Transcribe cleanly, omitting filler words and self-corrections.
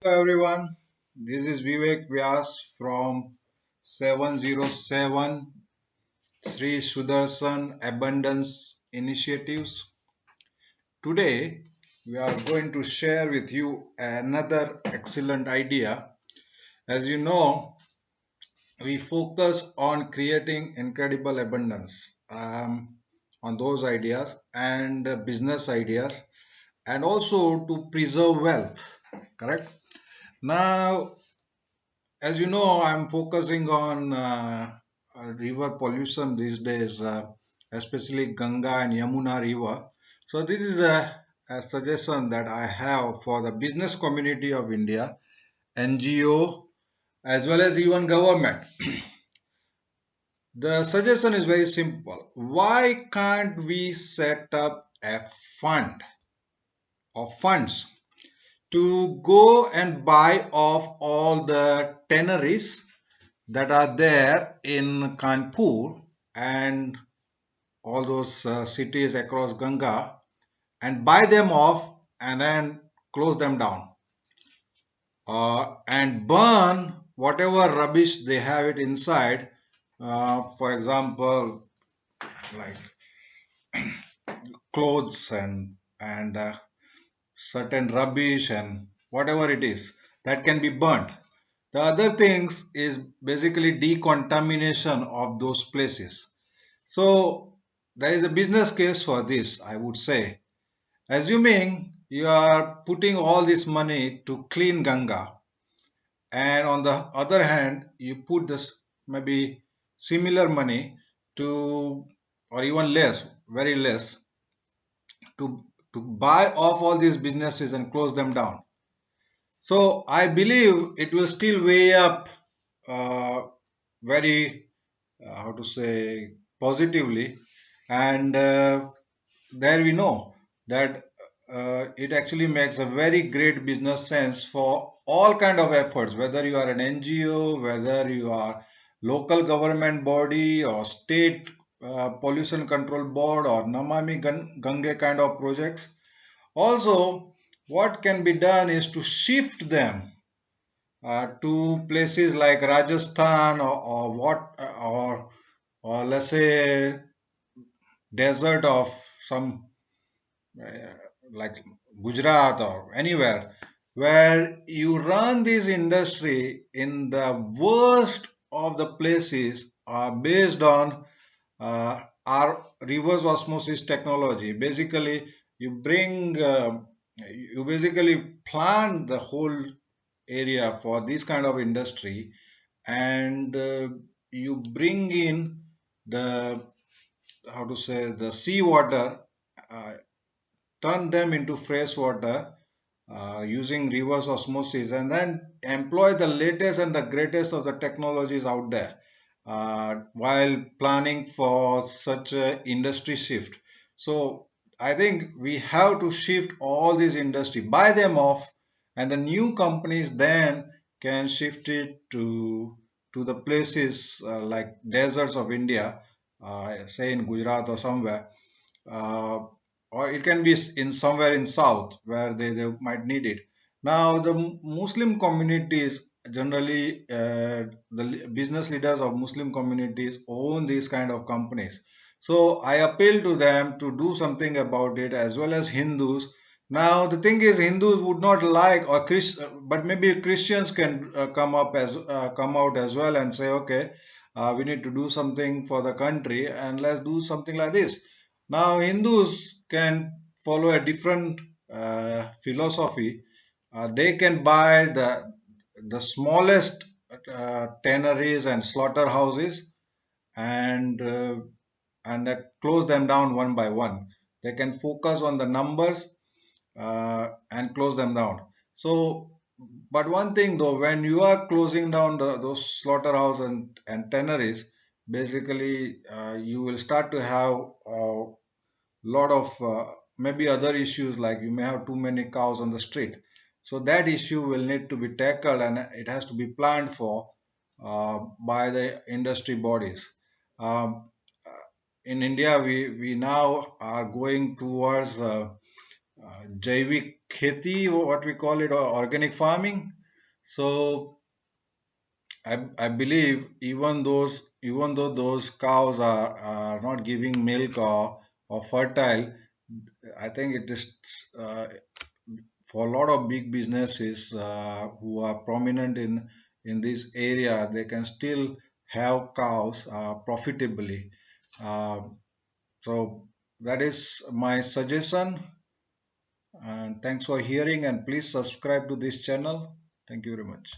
Hello everyone, this is Vivek Vyas from 707 Sri Sudarshan Abundance Initiatives. Today we are going to share with you another excellent idea. As you know, we focus on creating incredible abundance on those ideas and business ideas and also to preserve wealth, correct? Now, as you know, I'm focusing on river pollution these days, especially Ganga and Yamuna River. So this is a suggestion that I have for the business community of India, NGO, as well as even government. The suggestion is very simple. Why can't we set up a fund or funds to go and buy off all the tanneries that are there in Kanpur and all those cities across Ganga and buy them off and then close them down and burn whatever rubbish they have it inside. For example, like clothes and certain rubbish and whatever it is that can be burnt. The other things is basically decontamination of those places. So there is a business case for this, I would say. Assuming you are putting all this money to clean Ganga, and on the other hand, you put this maybe similar money to, or even less, very less, to buy off all these businesses and close them down. So I believe it will still weigh up uh, very, how to say, positively, and there we know that it actually makes a very great business sense for all kind of efforts, whether you are an NGO, whether you are local government body or state pollution control board or Namame Gange kind of projects. Also, what can be done is to shift them to places like Rajasthan or let's say desert of some uh, like Gujarat or anywhere where you run this industry in the worst of the places based on our reverse osmosis technology. Basically, you bring you basically plan the whole area for this kind of industry and you bring in the, how to say, the seawater, uh, turn them into fresh water using reverse osmosis and then employ the latest and the greatest of the technologies out there while planning for such a industry shift. So I think we have to shift all these industry, buy them off, and the new companies then can shift it to the places like deserts of India, say in Gujarat or somewhere, uh, or it can be in somewhere in south where they might need it. Now the Muslim communities generally, the business leaders of Muslim communities own these kind of companies, so I appeal to them to do something about it, as well as Hindus. Now the thing is, Hindus would not like, or but maybe Christians can come out as well and say, okay, we need to do something for the country and let's do something like this. Now, Hindus can follow a different philosophy. They can buy the smallest tanneries and slaughterhouses and close them down one by one. They can focus on the numbers and close them down. So, but one thing though, when you are closing down those slaughterhouse and tanneries, basically you will start to have lot of maybe other issues, like you may have too many cows on the street. So that issue will need to be tackled and it has to be planned for by the industry bodies. In India, we now are going towards jaivik kheti, what we call it, or organic farming. So I believe even though those cows are not giving milk or fertile, I think it is for a lot of big businesses who are prominent in this area, they can still have cows profitably. Uh, so that is my suggestion. And thanks for hearing. And please subscribe to this channel. Thank you very much.